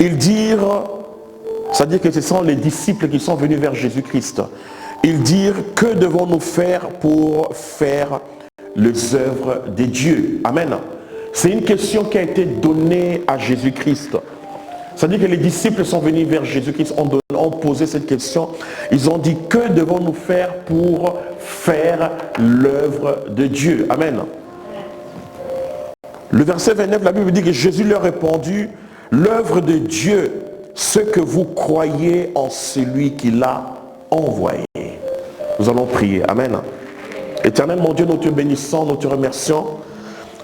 Ils dirent, c'est-à-dire que ce sont les disciples qui sont venus vers Jésus-Christ. Ils dirent, que devons-nous faire pour faire les œuvres de Dieu? Amen. C'est une question qui a été donnée à Jésus-Christ. C'est-à-dire que les disciples sont venus vers Jésus-Christ, ont posé cette question. Ils ont dit, que devons-nous faire pour faire l'œuvre de Dieu? Amen. Le verset 29, la Bible dit que Jésus leur répondit, l'œuvre de Dieu, ce que vous croyez en celui qui l'a envoyé. Nous allons prier. Amen. Éternel, mon Dieu, nous te bénissons, nous te remercions.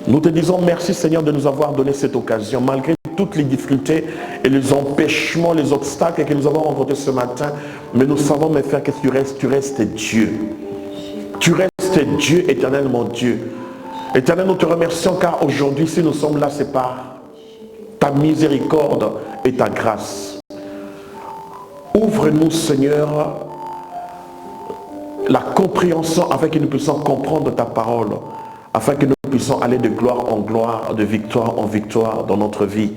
Nous te disons merci, Seigneur, de nous avoir donné cette occasion, malgré toutes les difficultés et les empêchements, les obstacles que nous avons rencontrés ce matin. Mais nous savons, mes frères, que tu restes Dieu. Tu restes Dieu, éternel, mon Dieu. Éternel, nous te remercions car aujourd'hui, si nous sommes là, c'est par ta miséricorde et ta grâce. Ouvre-nous, Seigneur, la compréhension afin que nous puissions comprendre ta parole, afin que nous puissions aller de gloire en gloire, de victoire en victoire dans notre vie,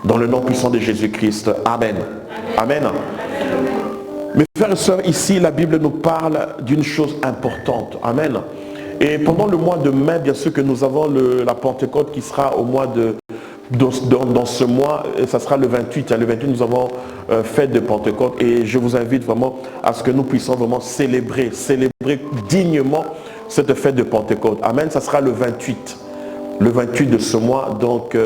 dans le nom puissant de Jésus-Christ. Amen. Amen. Mes frères et sœurs, ici, la Bible nous parle d'une chose importante. Amen. Et pendant le mois de mai, bien sûr que nous avons la Pentecôte qui sera au mois de... Dans ce mois, ça sera le 28. Le 28, nous avons fête de Pentecôte. Et je vous invite vraiment à ce que nous puissions vraiment célébrer dignement cette fête de Pentecôte. Amen. Ça sera le 28. Le 28 de ce mois. Donc,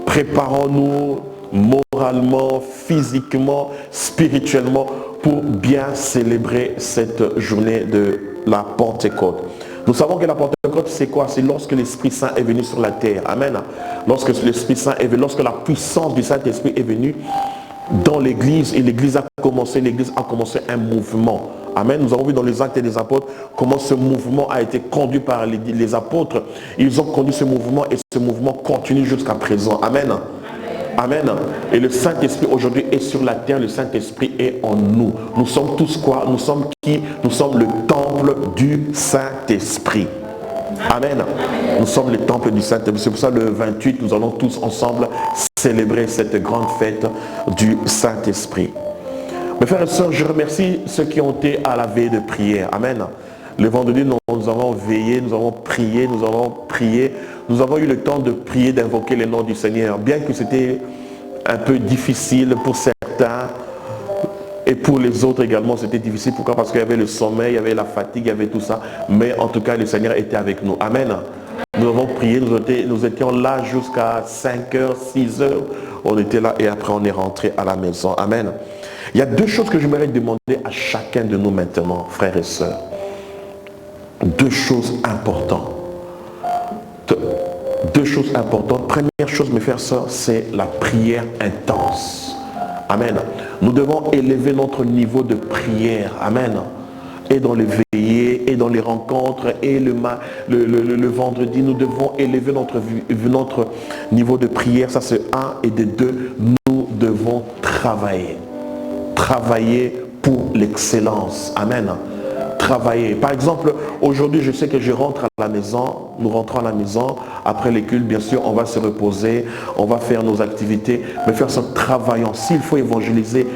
préparons-nous moralement, physiquement, spirituellement pour bien célébrer cette journée de la Pentecôte. Nous savons que la Pentecôte, c'est quoi? C'est lorsque l'Esprit Saint est venu sur la terre. Amen. Lorsque l'Esprit Saint est venu, lorsque la puissance du Saint-Esprit est venue dans l'Église, et l'Église a commencé un mouvement. Amen. Nous avons vu dans les Actes des Apôtres comment ce mouvement a été conduit par les apôtres. Ils ont conduit ce mouvement et ce mouvement continue jusqu'à présent. Amen. Amen. Et le Saint-Esprit aujourd'hui est sur la terre, le Saint-Esprit est en nous. Nous sommes tous quoi? Nous sommes qui? Nous sommes le temple du Saint-Esprit. Amen. Nous sommes le temple du Saint-Esprit. C'est pour ça le 28, nous allons tous ensemble célébrer cette grande fête du Saint-Esprit. Mes frères et sœurs, je remercie ceux qui ont été à la veille de prière. Amen. Le vendredi, nous avons veillé, nous avons prié, nous avons eu le temps de prier, d'invoquer le nom du Seigneur. Bien que c'était un peu difficile pour certains et pour les autres également, c'était difficile. Pourquoi? Parce qu'il y avait le sommeil, il y avait la fatigue, il y avait tout ça. Mais en tout cas, le Seigneur était avec nous. Amen. Nous avons prié, nous étions là jusqu'à 5h, 6h. On était là et après on est rentré à la maison. Amen. Il y a deux choses que j'aimerais demander à chacun de nous maintenant, frères et sœurs. Deux choses importantes. Deux choses importantes. Première chose, mes frères et sœurs, c'est la prière intense. Amen. Nous devons élever notre niveau de prière. Amen. Et dans les veillées, et dans les rencontres, et le vendredi, nous devons élever notre niveau de prière. Ça, c'est un. Et de deux, nous devons travailler. Travailler pour l'excellence. Amen. Travailler. Par exemple, aujourd'hui, je sais que je rentre à la maison, nous rentrons à la maison, après les cultes, bien sûr, on va se reposer, on va faire nos activités, mais faire ça travaillant. S'il faut évangéliser,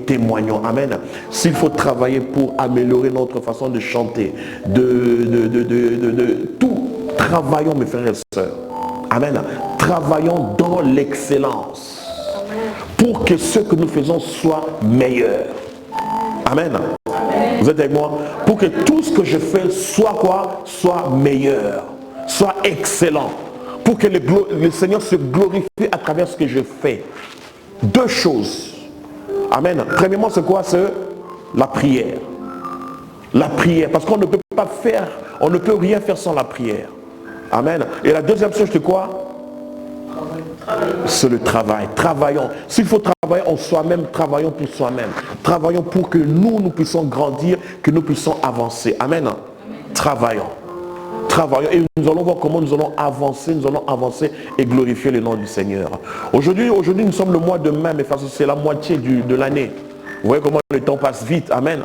témoignons. Amen. S'il faut travailler pour améliorer notre façon de chanter, tout, travaillons, mes frères et sœurs. Amen. Travaillons dans l'excellence pour que ce que nous faisons soit meilleur. Amen. Vous êtes avec moi? Pour que tout ce que je fais soit quoi? Soit meilleur, soit excellent. Pour que le Seigneur se glorifie à travers ce que je fais. Deux choses. Amen. Premièrement, c'est quoi? C'est la prière. La prière. Parce qu'on ne peut pas faire, on ne peut rien faire sans la prière. Amen. Et la deuxième chose, c'est quoi? C'est le travail. Travaillons. S'il faut travailler en soi-même, travaillons pour soi-même. Travaillons pour que nous puissions grandir, que nous puissions avancer. Amen. Travaillons. Travaillons. Et nous allons voir comment nous allons avancer et glorifier le nom du Seigneur. Aujourd'hui, nous sommes le mois de mai, mais c'est la moitié de l'année. Vous voyez comment le temps passe vite. Amen.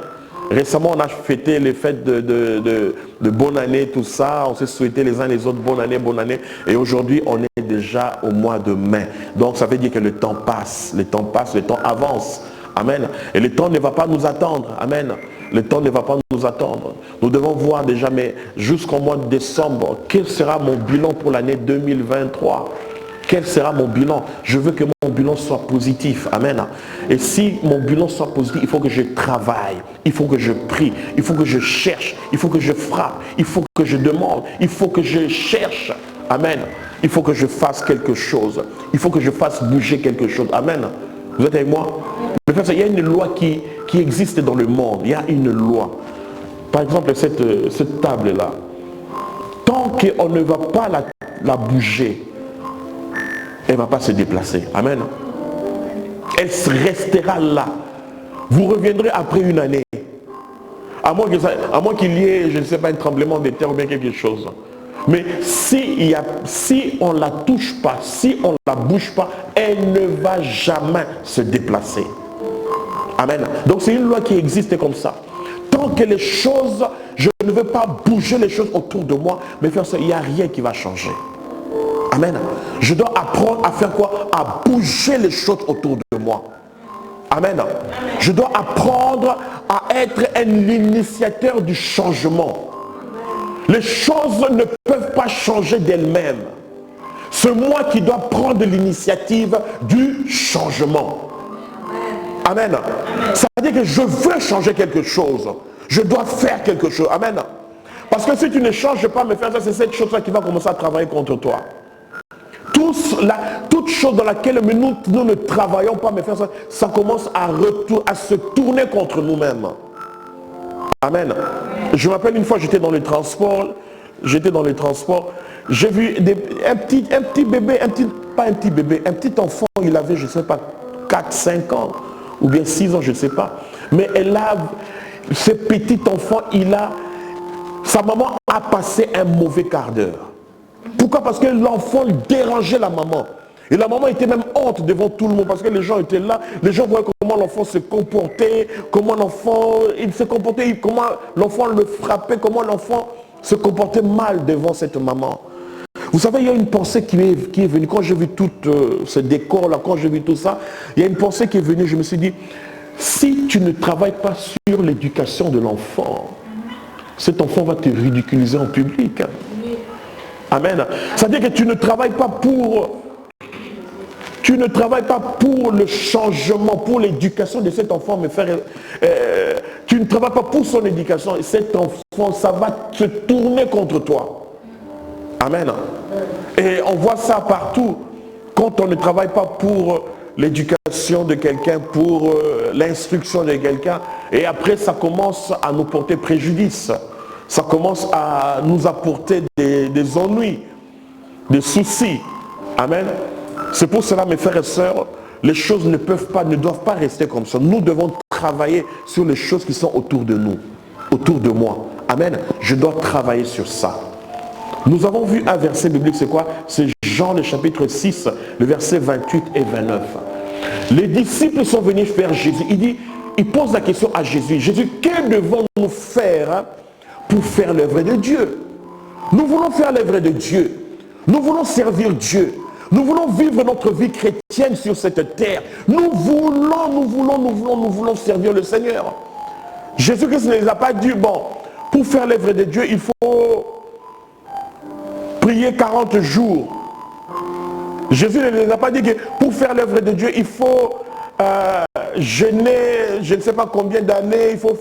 Récemment, on a fêté les fêtes de bonne année, tout ça. On s'est souhaité les uns les autres bonne année. Et aujourd'hui, on est déjà déjà au mois de mai. Donc ça veut dire que le temps passe, le temps passe, le temps avance. Amen. Et le temps ne va pas nous attendre. Amen. Le temps ne va pas nous attendre. Nous devons voir déjà, mais jusqu'au mois de décembre, quel sera mon bilan pour l'année 2023? Quel sera mon bilan? Je veux que mon bilan soit positif. Amen. Et si mon bilan soit positif, il faut que je travaille. Il faut que je prie. Il faut que je cherche. Il faut que je frappe. Il faut que je demande. Il faut que je cherche. Amen. Il faut que je fasse quelque chose. Il faut que je fasse bouger quelque chose. Amen. Vous êtes avec moi? Il y a une loi qui existe dans le monde. Il y a une loi. Par exemple, cette table-là. Tant qu'on ne va pas la bouger, elle ne va pas se déplacer. Amen. Elle restera là. Vous reviendrez après une année. À moins qu'il y ait, je ne sais pas, un tremblement de terre ou bien quelque chose. Mais si on ne la touche pas, si on ne la bouge pas, elle ne va jamais se déplacer. Amen. Donc c'est une loi qui existe comme ça. Tant que les choses, je ne veux pas bouger les choses autour de moi, mais faire ça, il n'y a rien qui va changer. Amen. Je dois apprendre à faire quoi? À bouger les choses autour de moi. Amen. Je dois apprendre à être l'initiateur du changement. Les choses ne peuvent pas changer d'elles-mêmes. C'est moi qui dois prendre l'initiative du changement. Amen. Ça veut dire que je veux changer quelque chose. Je dois faire quelque chose. Amen. Parce que si tu ne changes pas, me faire ça, c'est cette chose-là qui va commencer à travailler contre toi. Toute chose dans laquelle nous ne travaillons pas, mais faire ça, ça commence à se tourner contre nous-mêmes. Amen. Je me rappelle une fois, j'étais dans le transport, j'ai vu un petit bébé, pas un petit bébé, un petit enfant, il avait, je ne sais pas, 4-5 ans, ou bien 6 ans, je ne sais pas. Mais ce petit enfant, sa maman a passé un mauvais quart d'heure. Pourquoi? Parce que l'enfant dérangeait la maman. Et la maman était même honte devant tout le monde parce que les gens étaient là. Les gens voyaient comment l'enfant se comportait, comment l'enfant le frappait, comment l'enfant se comportait mal devant cette maman. Vous savez, il y a une pensée qui est venue. Quand j'ai vu tout ce décor-là, quand j'ai vu tout ça, il y a une pensée qui est venue. Je me suis dit, si tu ne travailles pas sur l'éducation de l'enfant, cet enfant va te ridiculiser en public. Amen. C'est-à-dire que tu ne travailles pas pour le changement, pour l'éducation de cet enfant, mais tu ne travailles pas pour son éducation. Et cet enfant, ça va se tourner contre toi. Amen. Et on voit ça partout. Quand on ne travaille pas pour l'éducation de quelqu'un, pour l'instruction de quelqu'un, et après ça commence à nous porter préjudice. Ça commence à nous apporter des ennuis, des soucis. Amen. C'est pour cela, mes frères et sœurs, les choses ne doivent pas rester comme ça. Nous devons travailler sur les choses qui sont autour de nous, autour de moi. Amen. Je dois travailler sur ça. Nous avons vu un verset biblique, c'est quoi? C'est Jean le chapitre 6, le verset 28 et 29. Les disciples sont venus vers Jésus. Il pose la question à Jésus. Jésus, que devons-nous faire pour faire l'œuvre de Dieu? Nous voulons faire l'œuvre de Dieu. Nous voulons servir Dieu. Nous voulons vivre notre vie chrétienne sur cette terre. Nous voulons servir le Seigneur. Jésus-Christ ne les a pas dit, bon, pour faire l'œuvre de Dieu, il faut prier 40 jours. Jésus ne les a pas dit que pour faire l'œuvre de Dieu, il faut jeûner, je ne sais pas combien d'années, il faut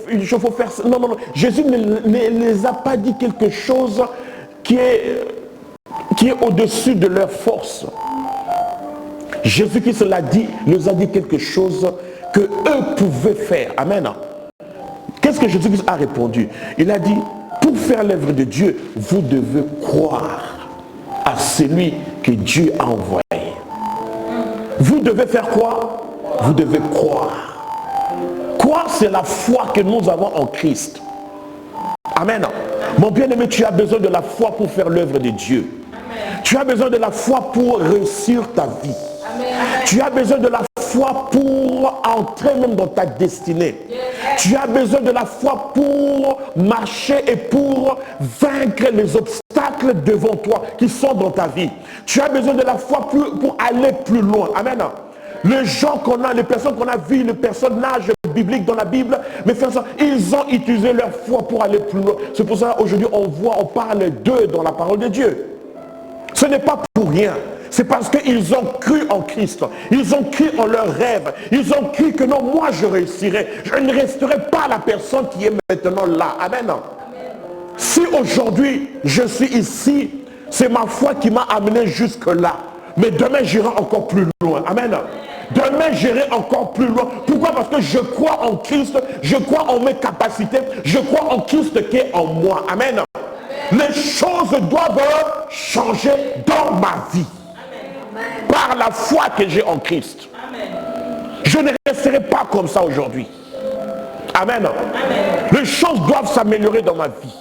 faire ça. Non. Jésus ne les a pas dit quelque chose qui est au-dessus de leur force. Jésus-Christ nous a dit quelque chose que eux pouvaient faire. Amen. Qu'est-ce que Jésus-Christ a répondu? Il a dit, pour faire l'œuvre de Dieu, vous devez croire à celui que Dieu a envoyé. Vous devez faire quoi? Vous devez croire. Croire, c'est la foi que nous avons en Christ. Amen. Mon bien-aimé, tu as besoin de la foi pour faire l'œuvre de Dieu. Amen. Tu as besoin de la foi pour réussir ta vie. Amen. Tu as besoin de la foi pour entrer même dans ta destinée. Yes. Tu as besoin de la foi pour marcher et pour vaincre les obstacles obstacles devant toi qui sont dans ta vie. Tu as besoin de la foi pour aller plus loin. Amen. Les gens qu'on a, les personnes qu'on a vues, les personnages bibliques dans la Bible, mais ils ont utilisé leur foi pour aller plus loin. C'est pour ça qu'aujourd'hui on parle d'eux dans la parole de Dieu. Ce n'est pas pour rien. C'est parce qu'ils ont cru en Christ. Ils ont cru en leurs rêves. Ils ont cru que non, moi je réussirai. Je ne resterai pas la personne qui est maintenant là. Amen. Si aujourd'hui je suis ici, c'est ma foi qui m'a amené jusque là. Mais demain j'irai encore plus loin. Amen. Demain j'irai encore plus loin. Pourquoi? Parce que je crois en Christ. Je crois en mes capacités. Je crois en Christ qui est en moi. Amen. Les choses doivent changer dans ma vie. Par la foi que j'ai en Christ. Je ne resterai pas comme ça aujourd'hui. Amen. Les choses doivent s'améliorer dans ma vie.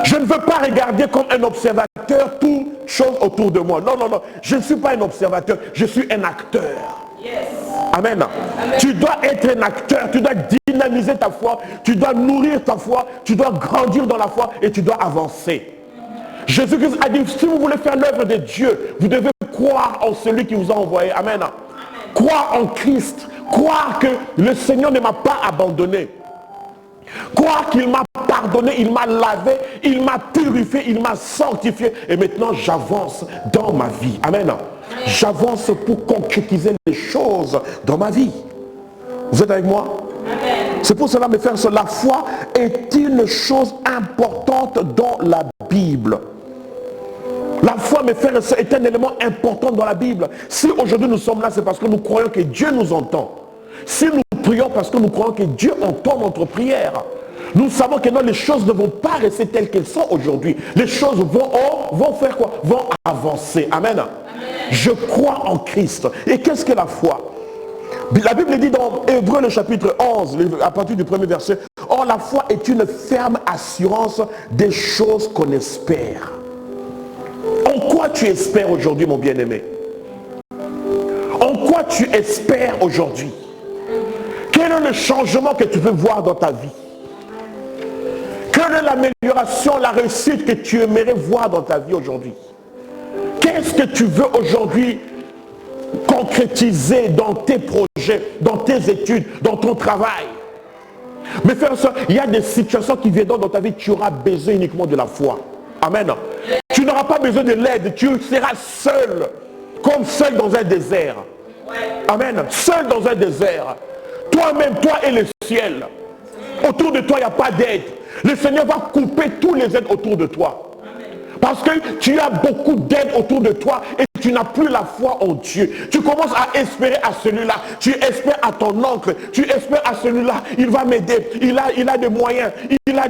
Je ne veux pas regarder comme un observateur toutes choses autour de moi. Non, non, non. Je ne suis pas un observateur. Je suis un acteur. Amen. Tu dois être un acteur. Tu dois dynamiser ta foi. Tu dois nourrir ta foi. Tu dois grandir dans la foi et tu dois avancer. Jésus-Christ a dit, si vous voulez faire l'œuvre de Dieu, vous devez croire en celui qui vous a envoyé. Amen. Croire en Christ. Croire que le Seigneur ne m'a pas abandonné. Croire qu'il m'a pardonné, il m'a lavé, il m'a purifié, il m'a sanctifié. Et maintenant, j'avance dans ma vie. Amen. J'avance pour concrétiser les choses dans ma vie. Vous êtes avec moi? C'est pour cela, mes frères, la foi est une chose importante dans la Bible. La foi, mes frères, est un élément important dans la Bible. Si aujourd'hui nous sommes là, c'est parce que nous croyons que Dieu nous entend. Si nous prions parce que nous croyons que Dieu entend notre prière, nous savons que non, les choses ne vont pas rester telles qu'elles sont aujourd'hui. Les choses vont faire quoi? Vont avancer. Amen. Je crois en Christ. Et qu'est-ce que la foi? La Bible dit dans Hébreux le chapitre 11, à partir du premier verset, « Or la foi est une ferme assurance des choses qu'on espère. » En quoi tu espères aujourd'hui, mon bien-aimé? En quoi tu espères aujourd'hui? Quel est le changement que tu veux voir dans ta vie? Quelle est l'amélioration, la réussite que tu aimerais voir dans ta vie aujourd'hui? Qu'est-ce que tu veux aujourd'hui concrétiser dans tes projets, dans tes études, dans ton travail? Mais frère et soeur, il y a des situations qui viendront dans ta vie, tu auras besoin uniquement de la foi. Amen. Tu n'auras pas besoin de l'aide, tu seras seul, comme seul dans un désert. Amen. Seul dans un désert. Toi-même, toi et le ciel. Autour de toi, il n'y a pas d'aide. Le Seigneur va couper tous les aides autour de toi. Parce que tu as beaucoup d'aide autour de toi et tu n'as plus la foi en Dieu. Tu commences à espérer à celui-là. Tu espères à ton oncle. Tu espères à celui-là. Il va m'aider. Il a des moyens. Il a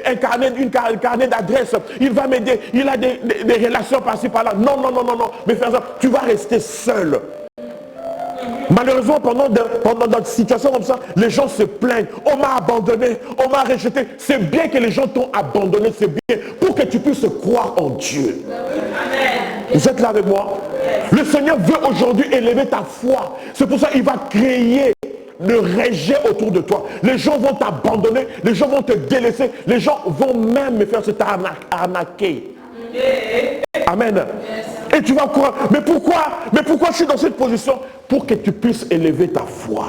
un carnet d'adresse. Il va m'aider. Il a des relations par-ci par-là. Non, non, non, non, non. Mais frère, tu vas rester seul. Malheureusement, pendant notre situation comme ça, les gens se plaignent. On m'a abandonné, on m'a rejeté. C'est bien que les gens t'ont abandonné, c'est bien pour que tu puisses croire en Dieu. Amen. Vous êtes là avec moi? Le Seigneur veut aujourd'hui élever ta foi. C'est pour ça qu'il va créer le rejet autour de toi. Les gens vont t'abandonner, les gens vont te délaisser, les gens vont même me faire se t'arnaquer. Amen. Et tu vas croire, mais pourquoi je suis dans cette position? Pour que tu puisses élever ta foi.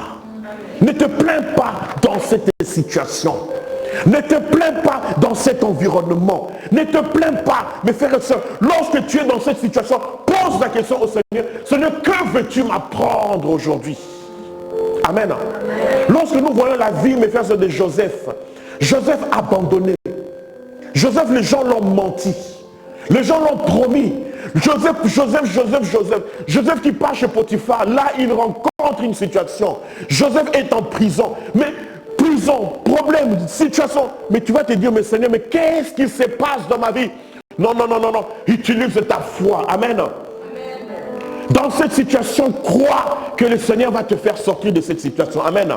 Ne te plains pas dans cette situation. Ne te plains pas dans cet environnement. Ne te plains pas, mes frères et sœurs. Lorsque tu es dans cette situation, pose la question au Seigneur. Seigneur, que veux-tu m'apprendre aujourd'hui? Amen. Lorsque nous voyons la vie, mes frères et sœurs, de Joseph, Joseph abandonné. Joseph, les gens l'ont menti. Les gens l'ont promis. Joseph qui part chez Potiphar. Là, il rencontre une situation. Joseph est en prison. Mais prison, problème, situation. Mais tu vas te dire, mais Seigneur, mais qu'est-ce qui se passe dans ma vie? Non, non, non, non, non. Utilise ta foi. Amen. Dans cette situation, crois que le Seigneur va te faire sortir de cette situation. Amen.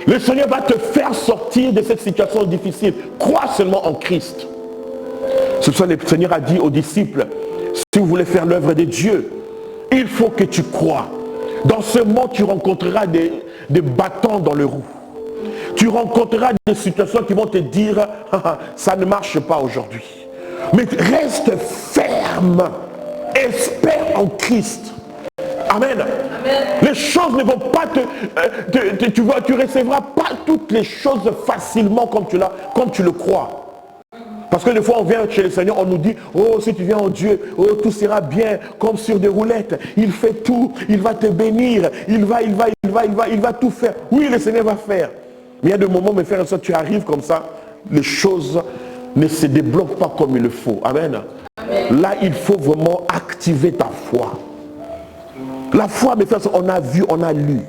Le Seigneur va te faire sortir de cette situation difficile. Crois seulement en Christ. C'est pour ça que le Seigneur a dit aux disciples, si vous voulez faire l'œuvre de Dieu, il faut que tu crois. Dans ce monde, tu rencontreras des bâtons dans le roue. tu rencontreras des situations qui vont te dire, ça ne marche pas aujourd'hui. Mais reste ferme, espère en Christ. Amen. Amen. Les choses ne vont pas tu vois, tu recevras pas toutes les choses facilement comme tu le crois. Parce que des fois on vient chez le Seigneur, on nous dit, oh si tu viens en Dieu, oh tout sera bien, comme sur des roulettes. Il fait tout, il va te bénir, il va tout faire. Oui, le Seigneur va faire. Mais il y a des moments, mes frères et sœurs, tu arrives comme ça, les choses ne se débloquent pas comme il le faut. Amen. Amen. Là, il faut vraiment activer ta foi. La foi, mes frères et sœurs, on a vu, on a lu.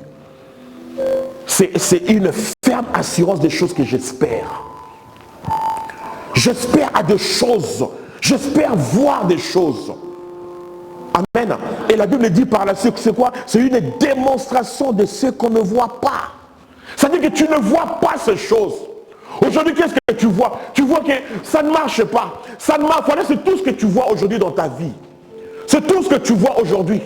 C'est une ferme assurance des choses que j'espère. J'espère à des choses. J'espère voir des choses. Amen. Et la Bible dit par la suite, c'est quoi? C'est une démonstration de ce qu'on ne voit pas. C'est-à-dire que tu ne vois pas ces choses. Aujourd'hui, qu'est-ce que tu vois? Tu vois que ça ne marche pas. Ça ne marche pas. C'est tout ce que tu vois aujourd'hui dans ta vie. C'est tout ce que tu vois aujourd'hui.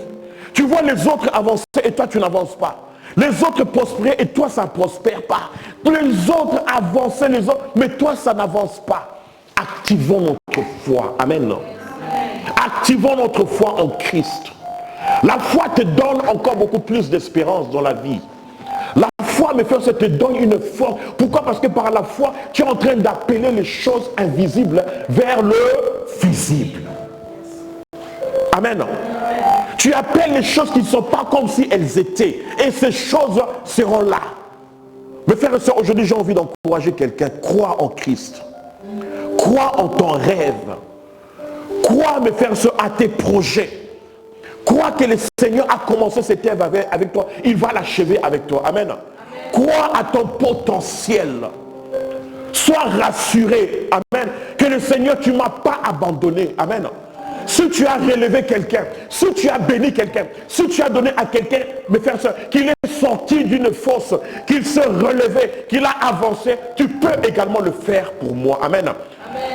Tu vois les autres avancer et toi tu n'avances pas. Les autres prospérer et toi ça ne prospère pas. Les autres avancer, les autres, mais toi ça n'avance pas. Activons notre foi. Amen. Activons notre foi en Christ. La foi te donne encore beaucoup plus d'espérance dans la vie. La foi, mes frères, ça te donne une force. Pourquoi? Parce que par la foi, tu es en train d'appeler les choses invisibles vers le visible. Amen. Tu appelles les choses qui ne sont pas comme si elles étaient. Et ces choses seront là. Mes frères et sœurs, aujourd'hui j'ai envie d'encourager quelqu'un. Crois en Christ. Crois en ton rêve. Crois, mes frères et sœurs, à tes projets. Crois que le Seigneur a commencé cette œuvre avec toi. Il va l'achever avec toi. Amen. Amen. Crois à ton potentiel. Sois rassuré. Amen. Que le Seigneur, tu ne m'as pas abandonné. Amen. Si tu as relevé quelqu'un, si tu as béni quelqu'un, si tu as donné à quelqu'un, mes frères et sœurs, qu'il est sorti d'une fosse, qu'il s'est relevé, qu'il a avancé, tu peux également le faire pour moi. Amen. Amen.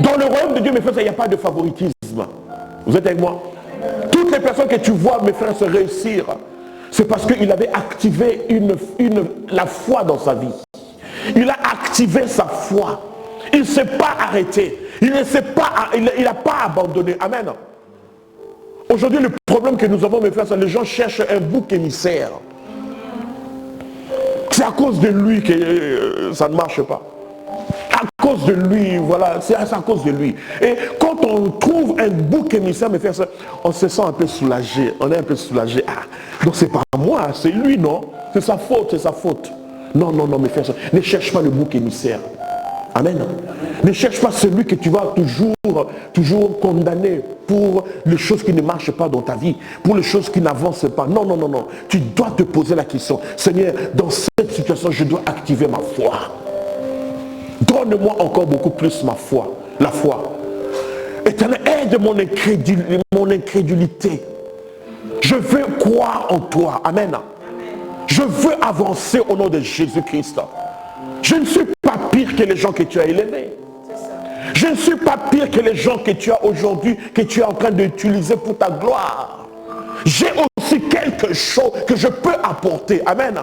Dans le royaume de Dieu, mes frères et sœurs, il n'y a pas de favoritisme. Vous êtes avec moi? Toutes les personnes que tu vois, mes frères, se réussir, c'est parce qu'il avait activé la foi dans sa vie. Il a activé sa foi. Il ne s'est pas arrêté. Il n'a pas abandonné. Amen. Aujourd'hui, le problème que nous avons, mes frères, c'est que les gens cherchent un bouc émissaire. C'est à cause de lui que ça ne marche pas. À cause de lui, voilà, c'est à cause de lui. Et quand on trouve un bouc émissaire, mes frères, on se sent un peu soulagé. On est un peu soulagé. Ah, donc c'est pas moi, c'est lui, non? C'est sa faute, c'est sa faute. Non, non, non, mes frères, ne cherche pas le bouc émissaire. Amen. Ne cherche pas celui que tu vas toujours condamner pour les choses qui ne marchent pas dans ta vie, pour les choses qui n'avancent pas. Non, non, non, non. Tu dois te poser la question. Seigneur, dans cette situation, je dois activer ma foi. Donne-moi encore beaucoup plus ma foi. La foi. Éternel, aide mon incrédulité. Je veux croire en toi. Amen. Je veux avancer au nom de Jésus-Christ. Je ne suis pas pire que les gens que tu as élevés. Je ne suis pas pire que les gens que tu as aujourd'hui, que tu es en train d'utiliser pour ta gloire. J'ai aussi quelque chose que je peux apporter. Amen.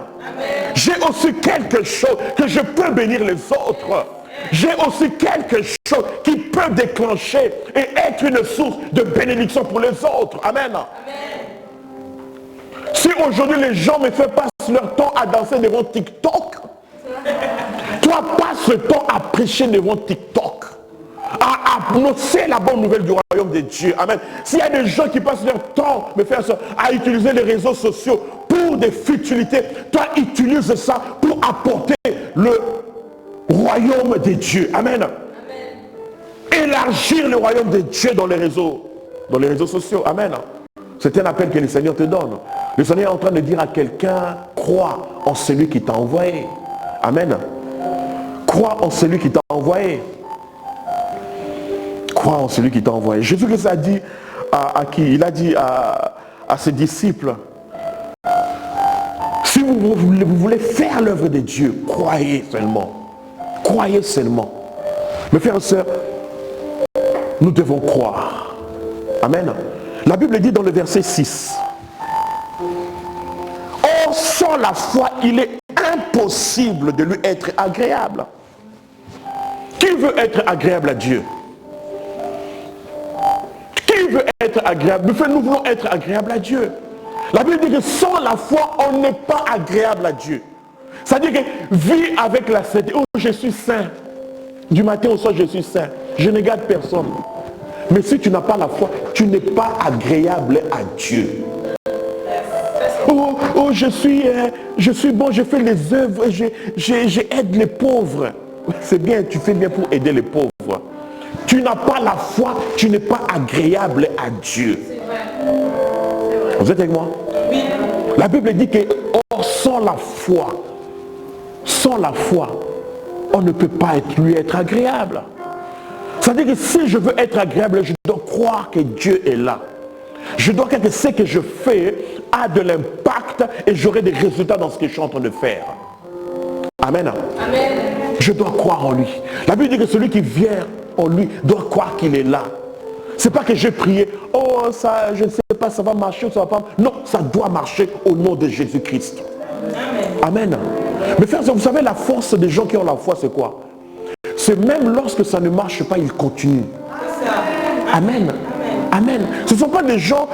J'ai aussi quelque chose que je peux bénir les autres. J'ai aussi quelque chose qui peut déclencher et être une source de bénédiction pour les autres. Amen. Si aujourd'hui les gens me font passer leur temps à danser devant TikTok, toi passe le temps à prêcher devant TikTok, à annoncer la bonne nouvelle du royaume de Dieu. Amen. S'il y a des gens qui passent leur temps, mes frères, à utiliser les réseaux sociaux pour des futilités, toi utilise ça pour apporter le royaume de Dieu. Amen. Amen. Élargir le royaume de Dieu dans les réseaux sociaux. Amen. C'est un appel que le Seigneur te donne. Le Seigneur est en train de dire à quelqu'un, crois en celui qui t'a envoyé. Amen. Crois en celui qui t'a envoyé. Crois en celui qui t'a envoyé. Jésus-Christ a dit à qui? Il a dit à ses disciples, si vous voulez faire l'œuvre de Dieu, croyez seulement. Croyez seulement. Mes frères et sœurs, nous devons croire. Amen. La Bible dit dans le verset 6, or sans la foi, il est impossible impossible de lui être agréable. Qui veut être agréable à Dieu? Qui veut être agréable? Nous voulons être agréables à Dieu. La Bible dit que sans la foi, on n'est pas agréable à Dieu. C'est-à-dire que vis avec la sainteté. Oh, je suis saint. Du matin au soir, je suis saint. Je ne garde personne. Mais si tu n'as pas la foi, tu n'es pas agréable à Dieu. Oh, je suis bon, je fais les œuvres, j'aide les pauvres. C'est bien, tu fais bien pour aider les pauvres. Tu n'as pas la foi, tu n'es pas agréable à Dieu. Vous êtes avec moi? Oui. La Bible dit que sans la foi, on ne peut pas lui être agréable. C'est-à-dire que si je veux être agréable, je dois croire que Dieu est là. Je dois croire que ce que je fais a de l'impact et j'aurai des résultats dans ce que je suis en train de faire. Amen. Amen. Je dois croire en lui. La Bible dit que celui qui vient en lui doit croire qu'il est là. C'est pas que j'ai prié, oh ça, je ne sais pas, ça va marcher ou ça va pas. Non, ça doit marcher au nom de Jésus-Christ. Amen. Mais frères, vous savez, la force des gens qui ont la foi, c'est quoi? C'est même lorsque ça ne marche pas, ils continuent. Amen. Amen. Ce ne sont pas des gens,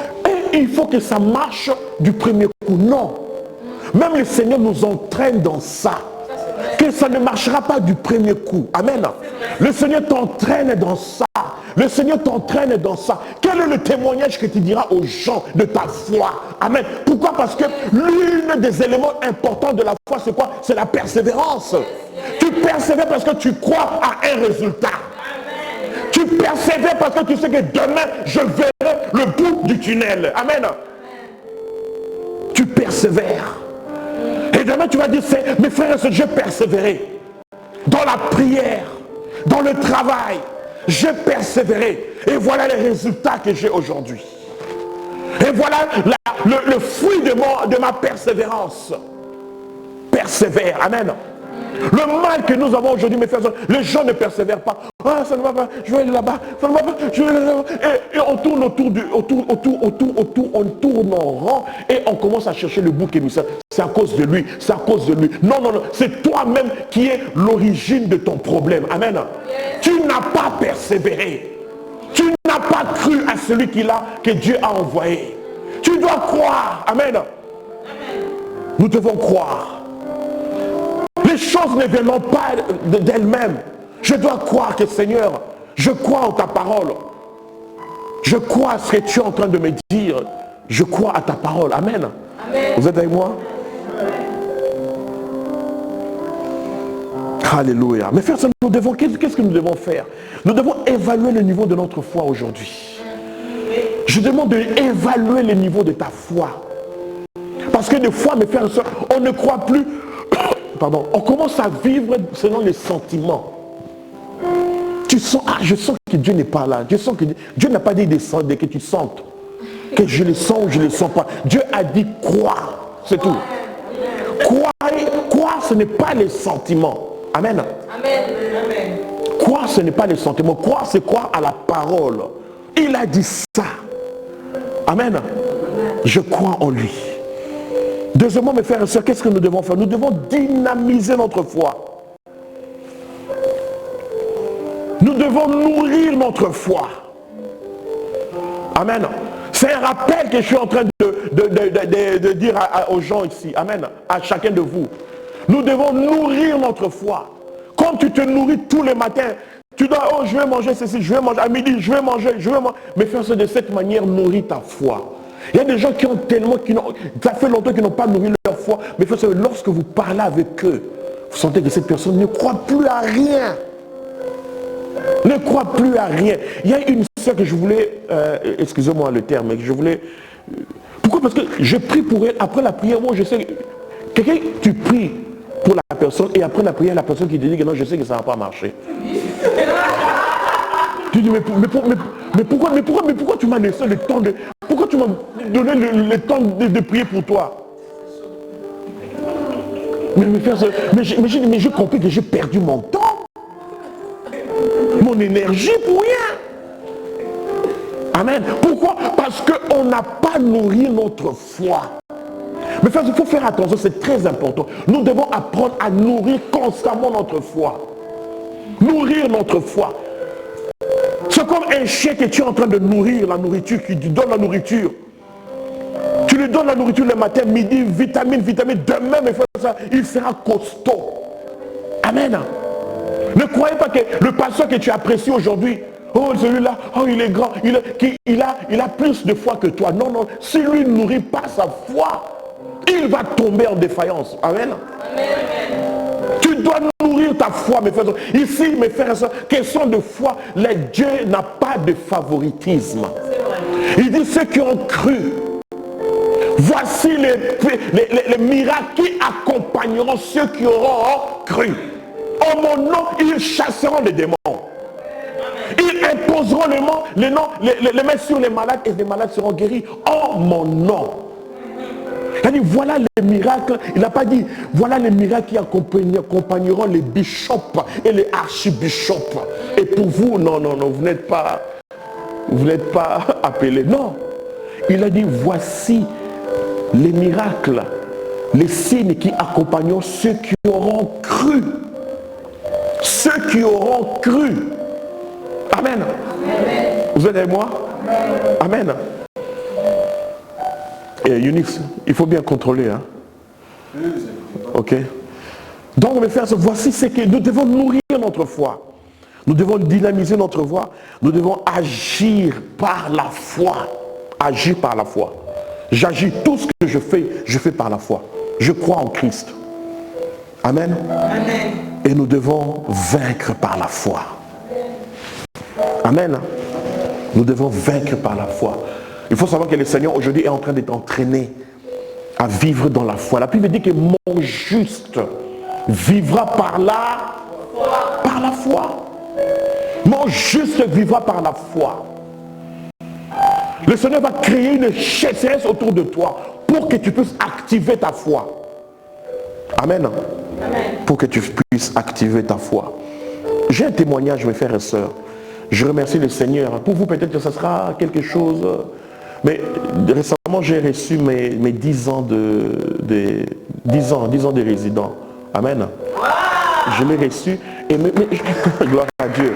il faut que ça marche du premier coup. Non. Même le Seigneur nous entraîne dans ça. Que ça ne marchera pas du premier coup. Amen. Le Seigneur t'entraîne dans ça. Le Seigneur t'entraîne dans ça. Quel est le témoignage que tu diras aux gens de ta foi? Amen. Pourquoi? Parce que l'un des éléments importants de la foi, c'est quoi? C'est la persévérance. Tu persévères parce que tu crois à un résultat. Tu persévères parce que tu sais que demain, je verrai le bout du tunnel. Amen. Tu persévères. Et demain, tu vas dire, mes frères et sœurs, j'ai persévéré. Dans la prière, dans le travail, j'ai persévéré. Et voilà les résultats que j'ai aujourd'hui. Et voilà le fruit de ma persévérance. Persévère. Amen. Le mal que nous avons aujourd'hui, mes frères, les gens ne persévèrent pas. Ah, ça ne va pas, je vais aller là-bas, ça ne va pas, je vais aller là-bas. Et on tourne autour, on tourne en rond et on commence à chercher le bouc émissaire. C'est à cause de lui, c'est à cause de lui. Non, non, non, c'est toi-même qui es l'origine de ton problème. Amen. Tu n'as pas persévéré. Tu n'as pas cru à celui que Dieu a envoyé. Tu dois croire. Amen. Nous devons croire. Les choses ne viennent pas d'elles-mêmes. Je dois croire que Seigneur, je crois en ta parole. Je crois à ce que tu es en train de me dire. Je crois à ta parole. Amen. Amen. Vous êtes avec moi? Alléluia. Mais frères, qu'est-ce que nous devons faire? Nous devons évaluer le niveau de notre foi aujourd'hui. Je demande d'évaluer le niveau de ta foi. Parce que des fois, mes frères et sœurs, on ne croit plus. Pardon, on commence à vivre selon les sentiments. Tu sens, je sens que Dieu n'est pas là. Je sens que Dieu n'a pas dit descendre, que tu sentes. Que je le sens ou je ne le sens pas. Dieu a dit croire. C'est tout. Croire, ce n'est pas les sentiments. Amen. Amen. Croire, ce n'est pas les sentiments. Croire, c'est croire à la parole. Il a dit ça. Amen. Je crois en lui. Deuxièmement, mes frères et sœurs, qu'est-ce que nous devons faire? Nous devons dynamiser notre foi. Nous devons nourrir notre foi. Amen. C'est un rappel que je suis en train de dire aux gens ici. Amen. À chacun de vous. Nous devons nourrir notre foi. Comme tu te nourris tous les matins, tu dois, oh, je vais manger ceci, je vais manger à midi, je vais manger. Mais frères et sœurs, de cette manière, nourris ta foi. Il y a des gens qui ont tellement, ça fait longtemps qu'ils n'ont pas nourri leur foi. Mais frères et sœurs, lorsque vous parlez avec eux, vous sentez que cette personne ne croit plus à rien. Ne croit plus à rien. Il y a une sœur que je voulais, excusez-moi le terme, mais que je voulais... Pourquoi? Parce que je prie pour elle. Après la prière, moi je sais... Quelqu'un, tu pries pour la personne et après la prière, la personne qui te dit que non, je sais que ça ne va pas marcher. Tu dis, mais pourquoi tu m'as laissé le temps de... Pourquoi tu m'as donné le temps de prier pour toi? Mais j'ai compris que j'ai perdu mon temps. Mon énergie pour rien. Amen. Pourquoi? Parce qu'on n'a pas nourri notre foi. Mais frère, il faut faire attention, c'est très important. Nous devons apprendre à nourrir constamment notre foi. Nourrir notre foi. C'est comme un chien que tu es en train de nourrir, la nourriture, qui te donne la nourriture. Tu lui donnes la nourriture le matin, midi, vitamine. Demain, mes frères, il sera costaud. Amen. Ne croyez pas que le pasteur que tu apprécies aujourd'hui, oh celui-là, oh il est grand, il a plus de foi que toi. Non, non, si lui ne nourrit pas sa foi, il va tomber en défaillance. Amen. Amen. Tu dois nourrir ta foi, mes frères. Ici, mes frères et sœurs, question de foi, Dieu n'a pas de favoritisme. Il dit ceux qui ont cru. Voici les miracles qui accompagneront ceux qui auront cru. En mon nom, ils chasseront les démons. Ils imposeront les mains sur les malades et les malades seront guéris. En mon nom. Il a dit voilà les miracles. Il n'a pas dit voilà les miracles qui accompagneront les bishops et les archibishops. Et pour vous, non, vous n'êtes pas appelés. Non. Il a dit voici les miracles, les signes qui accompagneront ceux qui auront cru. Ceux qui auront cru. Amen. Amen. Vous êtes avec moi? Amen. Et Eunice, il faut bien contrôler. Hein? Ok. Donc mes frères, voici ce que nous devons nourrir notre foi. Nous devons dynamiser notre foi. Nous devons agir par la foi. Agir par la foi. J'agis, tout ce que je fais par la foi. Je crois en Christ. Amen. Amen. Et nous devons vaincre par la foi. Amen. Nous devons vaincre par la foi. Il faut savoir que le Seigneur aujourd'hui est en train d'être entraîné à vivre dans la foi. La Bible dit que mon juste vivra par la foi. Mon juste vivra par la foi. Le Seigneur va créer une sécheresse autour de toi pour que tu puisses activer ta foi. Amen. Amen. Pour que tu puisses activer ta foi. J'ai un témoignage, mes frères et sœurs. Je remercie le Seigneur. Pour vous, peut-être que ce sera quelque chose. Mais récemment, j'ai reçu mes 10 ans de résident. Amen. Je l'ai reçu. Et gloire à Dieu.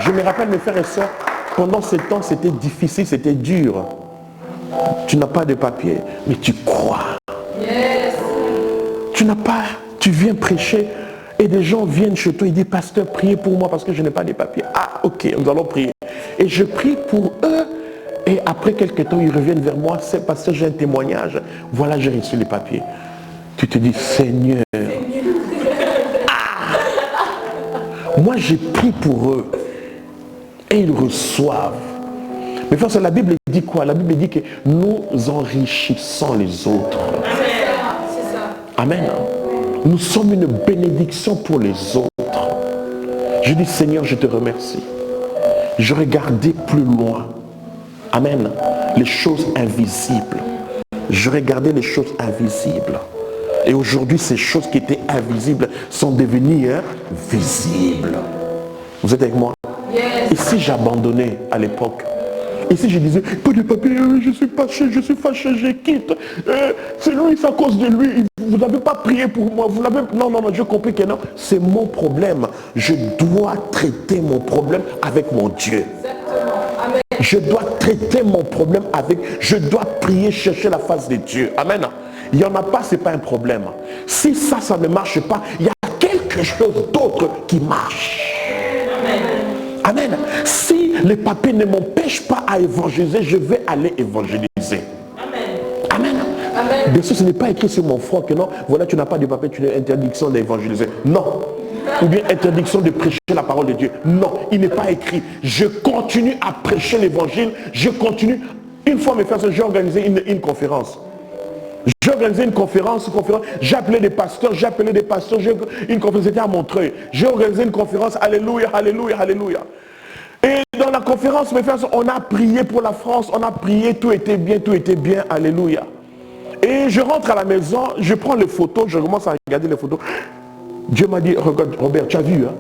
Je me rappelle, mes frères et sœurs, pendant ce temps, c'était difficile, c'était dur. Tu n'as pas de papier, mais tu crois. Yes. Tu viens prêcher et des gens viennent chez toi et disent, pasteur, priez pour moi parce que je n'ai pas de papier. Ah, ok, nous allons prier. Et je prie pour eux et après quelques temps, ils reviennent vers moi, c'est parce que j'ai un témoignage. Voilà, j'ai reçu les papiers. Tu te dis, Seigneur. Ah, moi, j'ai prié pour eux. Et ils reçoivent. Mais frère, la Bible dit quoi? La Bible dit que nous enrichissons les autres. Amen. Nous sommes une bénédiction pour les autres. Je dis, Seigneur, je te remercie. Je regardais plus loin. Amen. Les choses invisibles. Je regardais les choses invisibles. Et aujourd'hui, ces choses qui étaient invisibles sont devenues visibles. Vous êtes avec moi? Et si j'abandonnais à l'époque, et si je disais, pas de papier, je suis fâché, je quitte, c'est lui, c'est à cause de lui, vous n'avez pas prié pour moi, vous l'avez... Non, je compris que non, c'est mon problème. Je dois traiter mon problème avec mon Dieu. Amen. Je dois traiter mon problème avec, je dois prier, chercher la face de Dieu. Amen. Il n'y en a pas, c'est pas un problème. Si ça ne marche pas, il y a quelque chose d'autre qui marche. Amen. Si les papiers ne m'empêchent pas à évangéliser, je vais aller évangéliser. Amen. Amen. Bien sûr, ce n'est pas écrit sur mon front que non, voilà, tu n'as pas de papier, tu as interdiction d'évangéliser. Non. Ou bien interdiction de prêcher la parole de Dieu. Non, il n'est pas écrit. Je continue à prêcher l'évangile. Je continue. Une fois, mes frères, j'ai organisé une conférence. J'ai organisé une conférence, j'ai appelé des pasteurs, j'ai une conférence, c'était à Montreuil. J'ai organisé une conférence, alléluia, alléluia, alléluia. Et dans la conférence, mes frères, on a prié pour la France, on a prié, tout était bien, alléluia. Et je rentre à la maison, je prends les photos, je commence à regarder les photos. Dieu m'a dit, regarde Robert, tu as vu, hein?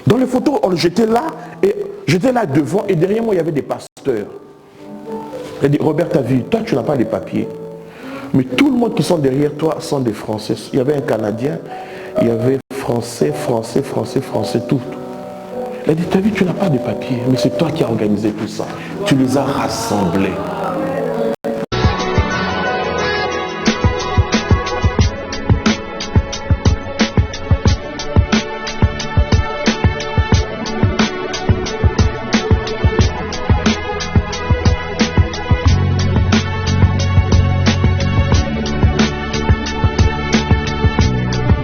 Dans les photos, j'étais là devant, et derrière moi, il y avait des pasteurs. Il dit, Robert, tu as vu, toi tu n'as pas les papiers. Mais tout le monde qui sont derrière toi sont des Français. Il y avait un Canadien, il y avait Français, tout. Il a dit, tu as vu, tu n'as pas de papier, mais c'est toi qui as organisé tout ça. Tu les as rassemblés.